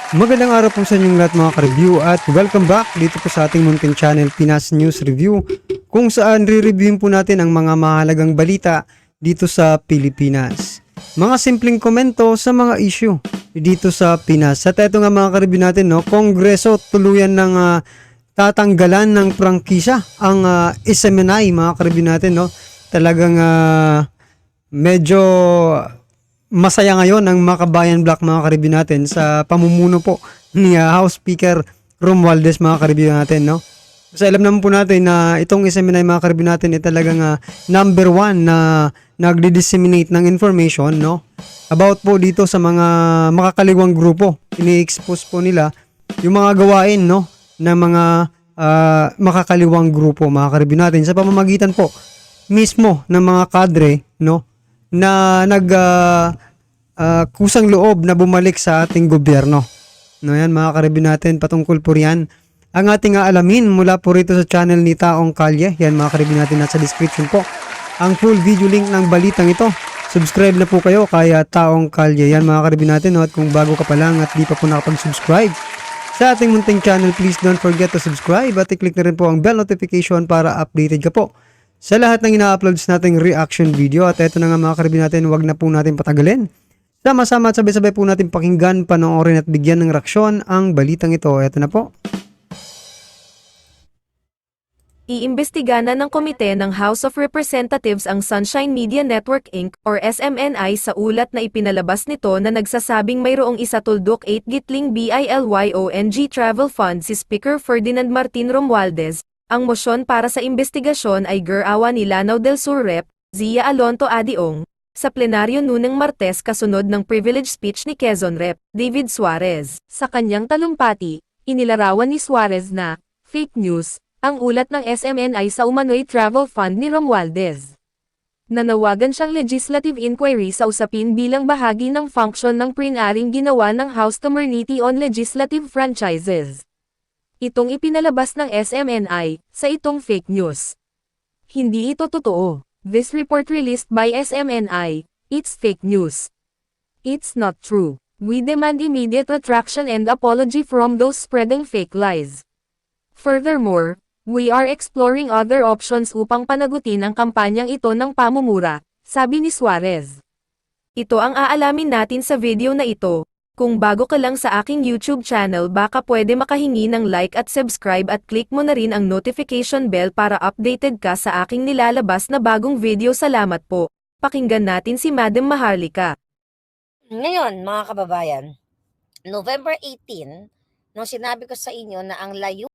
Magandang araw po sa inyong lahat mga ka-review at welcome back dito po sa ating munting channel Pinas News Review kung saan re-reviewin po natin ang mga mahalagang balita dito sa Pilipinas. Mga simpleng komento sa mga issue dito sa Pinas. At ito nga mga ka-review natin, no, Kongreso tuluyan ng tatanggalan ng prangkisa ang SMNI mga ka-review natin, no. Talagang medyo masaya ngayon ang Makabayan Black mga ka-review natin sa pamumuno po ni House Speaker Romualdez mga ka-review natin, no? Kasi alam naman po natin na itong SMNI mga ka-review natin ay talagang number one na nagdi-disseminate ng information, no? About po dito sa mga makakaliwang grupo. Ini-expose po nila yung mga gawain, no, ng mga makakaliwang grupo mga ka-review natin sa pamamagitan po mismo ng mga kadre, no, na kusang loob na bumalik sa ating gobyerno. No, yan mga ka-review natin, patungkol po riyan ang ating aalamin mula po rito sa channel ni Taong Kalye. Yan mga ka-review natin, nasa description po ang full video link ng balitang ito. Subscribe na po kayo kaya Taong Kalye. Yan mga ka-review natin, no? At kung bago ka pa lang at di pa po nakapag-subscribe sa ating munting channel, please don't forget to subscribe at i-click na rin po ang bell notification para updated ka po sa lahat ng ina-uploads nating reaction video. At eto na nga mga ka-review natin, wag na po natin patagalin. Sama-sama at sabay-sabay po natin pakinggan, panoorin at bigyan ng reaksyon ang balitang ito. Eto na po. Iimbestiga na ng komite ng House of Representatives ang Sunshine Media Network Inc. or SMNI sa ulat na ipinalabas nito na nagsasabing mayroong 1.8 gitling BILYONG travel fund si Speaker Ferdinand Martin Romualdez. Ang mosyon para sa imbestigasyon ay garawa ni Lanao del Sur Rep. Zia Alonto Adiong sa plenaryo nunang Martes kasunod ng privilege speech ni Quezon Rep. David Suarez. Sa kanyang talumpati, inilarawan ni Suarez na fake news ang ulat ng SMNI sa umano'y travel fund ni Romualdez. Nanawagan siyang legislative inquiry sa usapin bilang bahagi ng function ng plenaryong ginawa ng House Committee on Legislative Franchises. Itong ipinalabas ng SMNI sa itong fake news. Hindi ito totoo. This report released by SMNI, it's fake news. It's not true. We demand immediate retraction and apology from those spreading fake lies. Furthermore, we are exploring other options upang panagutin ang kampanyang ito ng pamumura, sabi ni Suarez. Ito ang aalamin natin sa video na ito. Kung bago ka lang sa aking YouTube channel, baka pwede makahingi ng like at subscribe at click mo na rin ang notification bell para updated ka sa aking nilalabas na bagong video. Salamat po. Pakinggan natin si Madam Maharlika. Ngayon, mga kababayan, November 18, nung sinabi ko sa inyo na ang layunin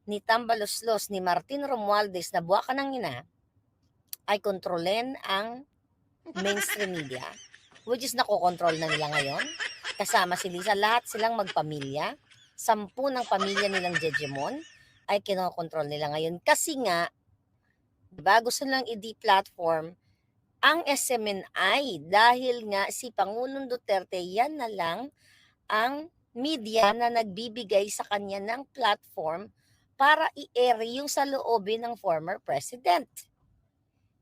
ni Tambaloslos ni Martin Romualdez na buwaka ng ina ay kontrolin ang mainstream media, which is nakokontrol na nila ngayon. Kasama si Lisa, lahat silang magpamilya. 10 ng pamilya nilang Jejemon ay kinokontrol nila ngayon. Kasi nga, diba, gusto nilang i-de-platform ang SMNI dahil nga si Pangulong Duterte, yan na lang ang media na nagbibigay sa kanya ng platform para i-air yung saloobin ng former president.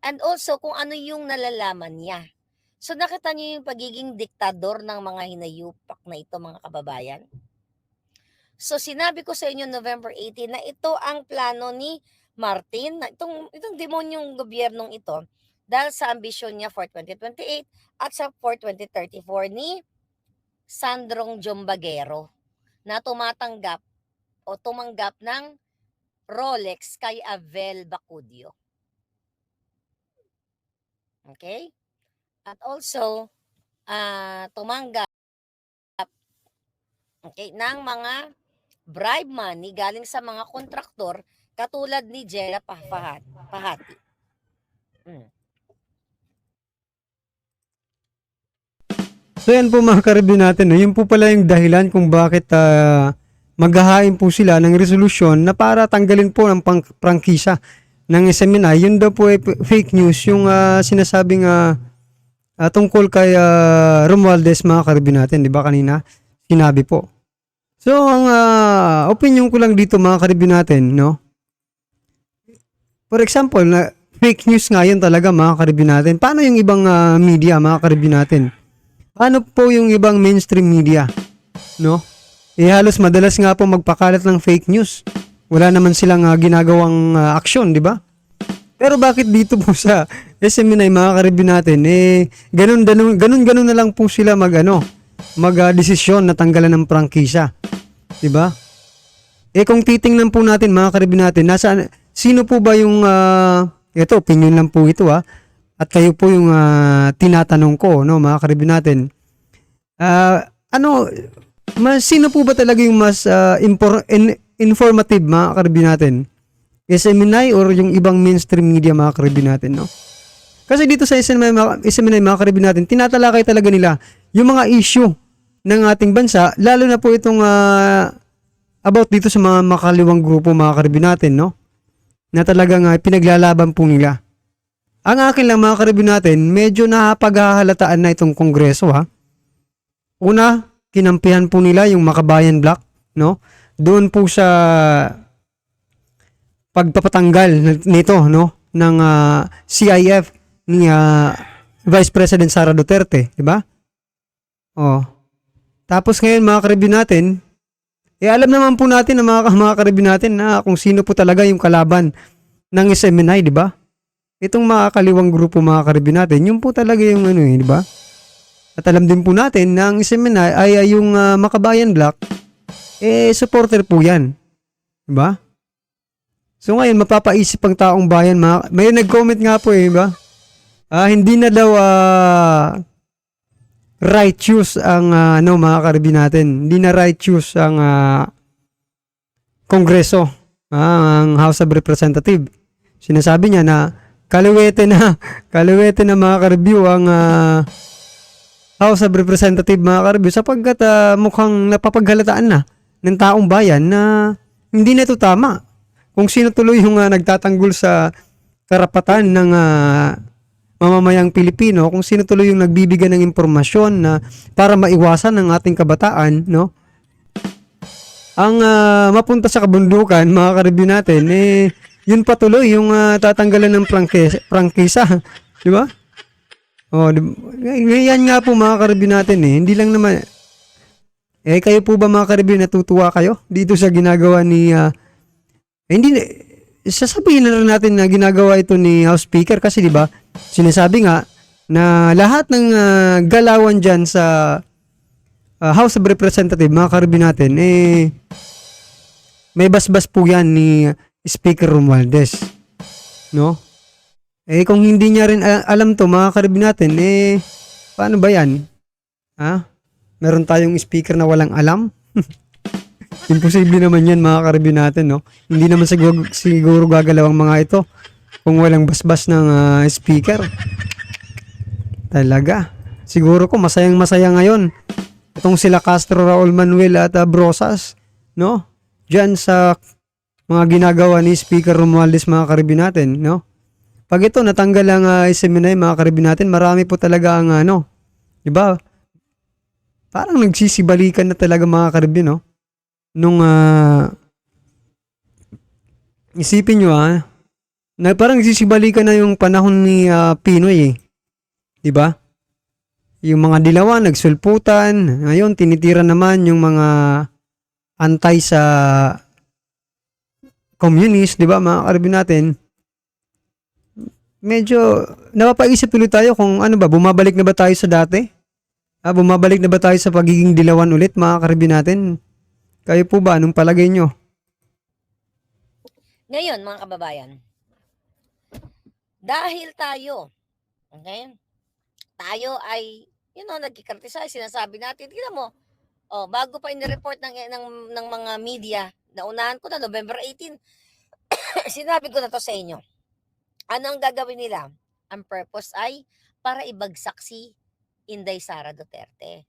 And also kung ano yung nalalaman niya. So nakita niyo yung pagiging diktador ng mga hinayupak na ito, mga kababayan. So sinabi ko sa inyo November 18 na ito ang plano ni Martin, na itong demonyong gobyernong ito, dahil sa ambisyon niya for 2028 at sa for 2034 ni Sandrong Jombagero na tumatanggap o tumanggap ng Rolex kay Avel Bacudio. Okay? At also, tumanggap ng mga bribe money galing sa mga kontraktor katulad ni Jella Pahati. So yan po mga ka-review natin, no? Yun po pala yung dahilan kung bakit maghahain po sila ng resolusyon na para tanggalin po ng prangkisa ng SMNI. Yun daw po ay fake news yung sinasabing tungkol kay Romualdez mga ka-review natin, di ba kanina sinabi po. So ang opinion ko lang dito mga ka-review natin, no? For example, fake news nga yun talaga mga ka-review natin. Paano yung ibang media mga ka-review natin? Paano po yung ibang mainstream media, no? Halos madalas nga po magpakalat ng fake news. Wala naman silang ginagawang aksyon, di ba? Pero bakit dito po sa SMNI mga ka-review natin, ganun na lang po sila mag-desisyon na tanggalan ng prangkisa. Di ba? Kung titingnan po natin mga ka-review natin, sino po ba yung, ito, opinion lang po ito at kayo po yung tinatanong ko, no, mga ka-review natin. Sino po ba talaga yung mas informative mga ka-review natin? SMNI or yung ibang mainstream media mga ka-review natin, no? Kasi dito sa SMNI mga ka-review natin, tinatalakay talaga nila yung mga issue ng ating bansa, lalo na po itong about dito sa mga makaliwang grupo mga ka-review natin, no? Na talagang pinaglalaban po nila. Ang akin lang mga ka-review natin, medyo napaghahalataan na itong kongreso Una, kinampihan po nila yung Makabayan Block, no? Doon po sa pagpapatanggal nito, no, ng CIF ni Vice President Sara Duterte, di ba? Tapos ngayon mga ka-review natin, alam naman po natin na mga ka-review natin na kung sino po talaga yung kalaban ng SMNI, di ba? Itong mga kaliwang grupo mga ka-review natin, yung po talaga yung di ba? At alam din po natin na ang SMNI ay yung Makabayan Block, supporter po yan. Di ba? So ngayon, mapapaisip ang taong bayan. May nag-comment nga po ba? Hindi na daw right choose ang mga ka-review natin. Hindi na right choose ang Kongreso, ang House of Representatives. Sinasabi niya na kaliwete na mga ka-review ang House of Representatives mga ka-review sapagkat mukhang napapaghalataan na ng taong bayan na hindi na ito tama. Kung sino tuloy yung nagtatanggol sa karapatan ng mamamayang Pilipino, kung sino tuloy yung nagbibigay ng impormasyon na para maiwasan ng ating kabataan, no? Ang mapunta sa kabundukan, mga ka-review natin, yun pa tuloy yung tatanggalan ng prangkisa, di ba? Yan nga po mga ka-review natin hindi lang naman, kayo po ba mga ka-review natutuwa kayo dito sa ginagawa ni hindi sasabihin na lang natin na ginagawa ito ni House Speaker kasi 'di ba? Sinasabi nga na lahat ng galawan diyan sa House of Representatives mga ka-review natin may basbas po yan ni Speaker Romualdez. No? Kung hindi niya rin alam to mga ka-review natin paano ba yan? Meron tayong speaker na walang alam? Imposible naman yan mga ka-review natin, no? Hindi naman siguro gagalaw ang mga ito kung walang basbas ng speaker. Talaga. Siguro ko masayang-masaya ngayon itong sila Castro, Raul Manuel at Brosas, no? Diyan sa mga ginagawa ni Speaker Romualdez mga ka-review natin, no? Pag ito natanggal ang SMNI mga ka-review natin, marami po talaga ang di ba? Parang nagsisibalikan na talaga mga ka-review, no? Nung isipin nyo na parang nagsisibalikan na yung panahon ni Pinoy 'di ba? Yung mga dilawan nagsulputan, ngayon tinitira naman yung mga antay sa communist, 'di ba? Mga ka-review natin. Medyo napapaisip tuloy tayo kung ano ba, bumabalik na ba tayo sa dati? Bumabalik na ba tayo sa pagiging dilawan ulit mga ka-review natin? Kayo po ba? Anong palagay nyo? Ngayon, mga kababayan, dahil tayo, okay, tayo ay, nagkikriticize, sinasabi natin, tingnan mo, bago pa in-report ng mga media, naunahan ko na, November 18, sinabi ko na to sa inyo. Ano ang gagawin nila? Ang purpose ay para ibagsak si Inday Sara Duterte.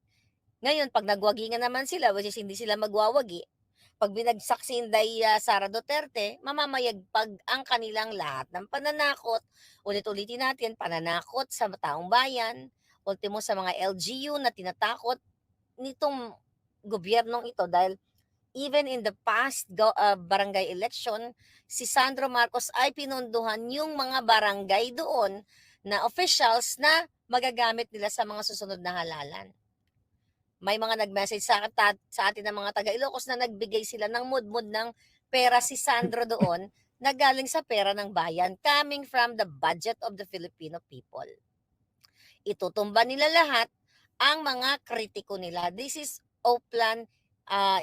Ngayon, pag nagwagingan naman sila, which is hindi sila magwawagi, pag binagsak si Inday Sara Duterte, mamamayagpag ang kanilang lahat ng pananakot. Ulit-ulitin natin, pananakot sa taong bayan, ultimo sa mga LGU na tinatakot nitong gobyernong ito dahil even in the past barangay election, si Sandro Marcos ay pinunduhan yung mga barangay doon na officials na magagamit nila sa mga susunod na halalan. May mga nag-message sa atin ng mga taga Ilocos na nagbigay sila ng mud-mud ng pera si Sandro doon na galing sa pera ng bayan, coming from the budget of the Filipino people. Itutumba nila lahat ang mga kritiko nila. This is Oplan,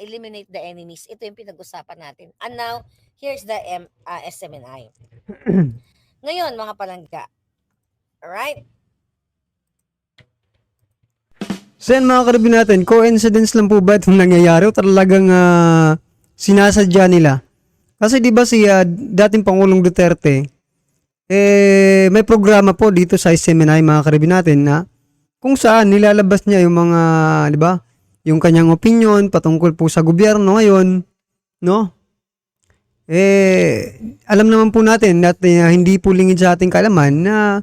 eliminate the enemies. Ito yung pinag-usapan natin. And now, here's the SMNI. Ngayon, mga palangga. Alright? So yan mga karibin natin, coincidence lang po ba itong nangyayari o talagang sinasadya nila? Kasi di ba si dating Pangulong Duterte, may programa po dito sa SMNI mga karibin natin na kung saan nilalabas niya yung mga, di ba, yung kanyang opinion patungkol po sa gobyerno ngayon, no? Alam naman po natin na hindi po lingid sa ating kaalaman na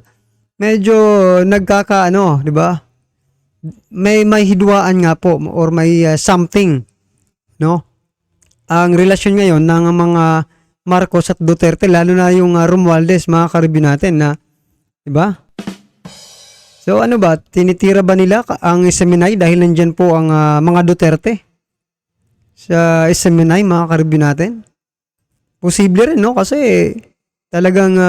medyo nagkakaano, di ba? May hidwaan nga po or may something, no? Ang relasyon ngayon ng mga Marcos at Duterte, lalo na yung Romualdez, mga karibin natin na, di ba? So ano ba, tinitira ba nila ang SMNI dahil nandyan po ang mga Duterte sa SMNI, mga karibin natin? Posible rin, no? Kasi talagang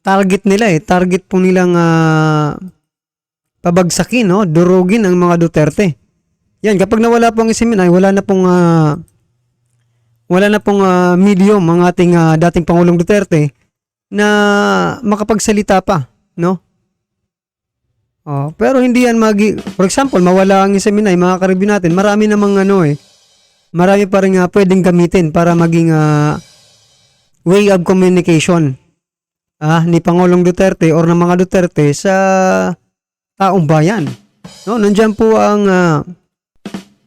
target nila target po nilang pabagsakin, no? Durugin ang mga Duterte. Yan, kapag nawala po ang SMNI, wala na pong medium ang ating dating Pangulong Duterte na makapagsalita pa, no? Pero hindi yan for example, mawala ang SMNI, mga karibin natin, marami namang marami pa rin pwedeng gamitin para maging way of communication ni Pangulong Duterte or ng mga Duterte sa taong bayan. No, nandiyan po ang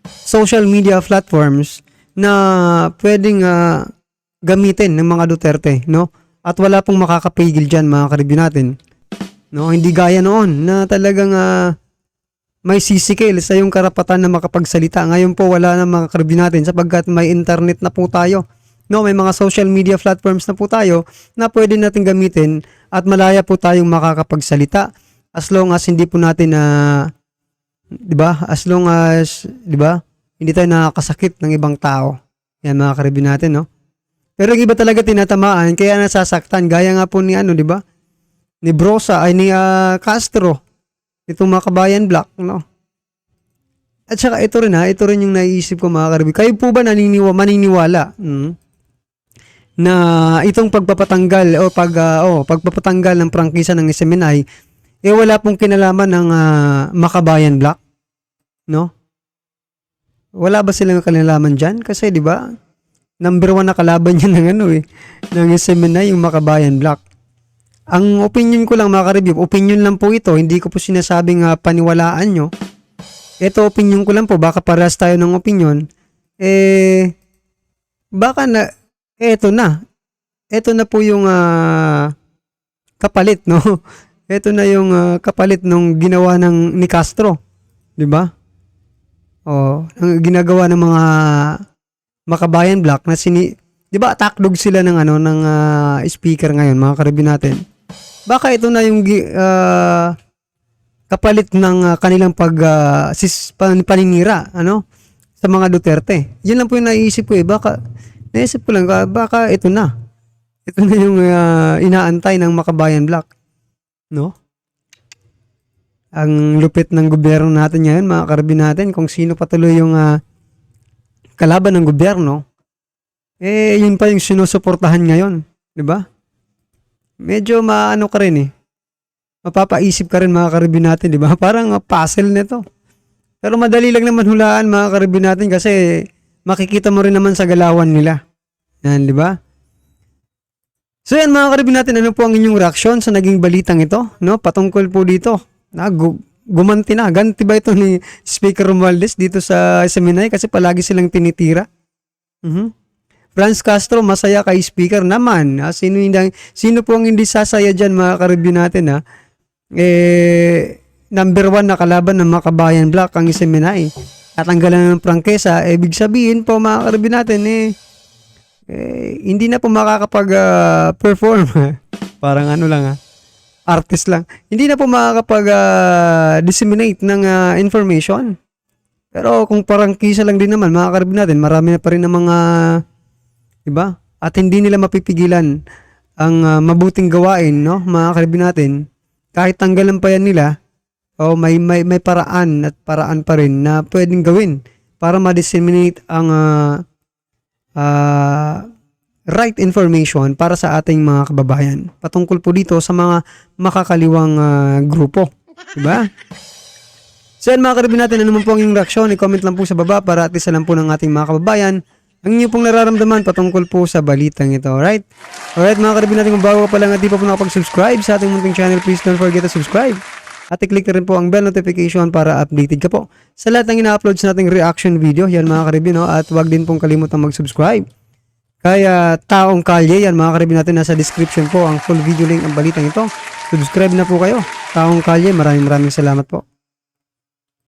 social media platforms na pwedeng gamitin ng mga Duterte, no? At wala pong makakapigil diyan, mga karibin natin. No, hindi gaya noon na talagang may sisikil sa yung karapatan na makapagsalita. Ngayon po wala na, mga karibin natin, sapagkat may internet na po tayo. No, may mga social media platforms na po tayo na pwede natin gamitin at malaya po tayong makakapagsalita. As long as hindi po natin 'di ba? As long as 'di ba? Hindi tayo nakakasakit ng ibang tao. Yan, mga karibin natin, no? Pero yung iba talaga tinatamaan kaya nasasaktan, gaya nga po ni 'di ba? Ni Brosa ay ni Castro. Itong mga kabayan black, no? At saka ito rin yung naiisip ko, mga karibin. Kayo po ba maniniwala na itong pagpapatanggal o pagpapatanggal ng prangkisa ng SMNI wala pong kinalaman ng Makabayan Black, no? Wala ba silang kinalaman diyan? Kasi 'di ba? Number 1 na kalaban niya ng ng SMNI, yung Makabayan Black. Ang opinion ko lang, mga ka-review, opinion lang po ito, hindi ko po sinasabing paniwalaan nyo. Ito, opinion ko lang po, baka parehas tayo ng opinion. Baka na, ito na po yung kapalit, no? Ito na yung kapalit nung ginawa ni Castro, 'di ba? Ang ginagawa ng mga Makabayan Black na 'di ba, atakdog sila ng ng speaker ngayon, mga karibin natin. Baka ito na yung kapalit ng kanilang paninira, sa mga Duterte. Yun lang po yung naisip ko naisip ko lang, baka ito na. Ito na yung inaantay ng Makabayan Black. No? Ang lupit ng gobyerno natin ngayon, mga karabin natin, kung sino patuloy yung kalaban ng gobyerno, yun pa yung sinusuportahan ngayon, 'di ba? Medyo maano ka rin mapapaisip ka rin, mga karabin natin, 'di ba? Parang puzzle nito. Pero madali lang naman hulaan, mga karabin natin, kasi makikita mo rin naman sa galawan nila. Yan, 'di ba? So yan, mga karibin natin, ano po ang inyong reaksyon sa naging balitang ito, no? Patungkol po dito. Ganti ba ito ni Speaker Romualdez dito sa SMNI kasi palagi silang tinitira? Franz Castro, masaya kay Speaker naman. Sino po ang hindi sasaya dyan, mga karibin natin, number 1 na kalaban ng Makabayan Black ang SMNI. Tatanggalan ng prangkesa, ibig sabihin po, mga karibin natin, hindi na po makakapag-perform. Parang artist lang. Hindi na po disseminate ng information. Pero kung parang kisa lang din naman, mga karib natin, marami na pa rin ng mga, diba? At hindi nila mapipigilan ang mabuting gawain, no? Mga karib natin, kahit tanggalan pa yan nila, may paraan at paraan pa rin na pwedeng gawin para ma-disseminate ang right information para sa ating mga kababayan. Patungkol po dito sa mga makakaliwang grupo. Diba? So yan mga karibin natin, ano man po ang inyong reaksyon, i-comment lang po sa baba para at isa lang po ng ating mga kababayan ang inyo pong nararamdaman patungkol po sa balitang ito. Alright? Alright mga karibin natin, kung bago ka pa lang at di pa po nakapag-subscribe sa ating munting channel, please don't forget to subscribe. At i-click na rin po ang bell notification para updated ka po sa lahat ng ina-upload sa nating reaction video. Yan mga karibin, no? At huwag din pong kalimutang mag-subscribe. Kaya Taong Kalye, yan mga karibin natin, nasa description po ang full video link ang balitang ito. Subscribe na po kayo. Taong Kalye, maraming salamat po.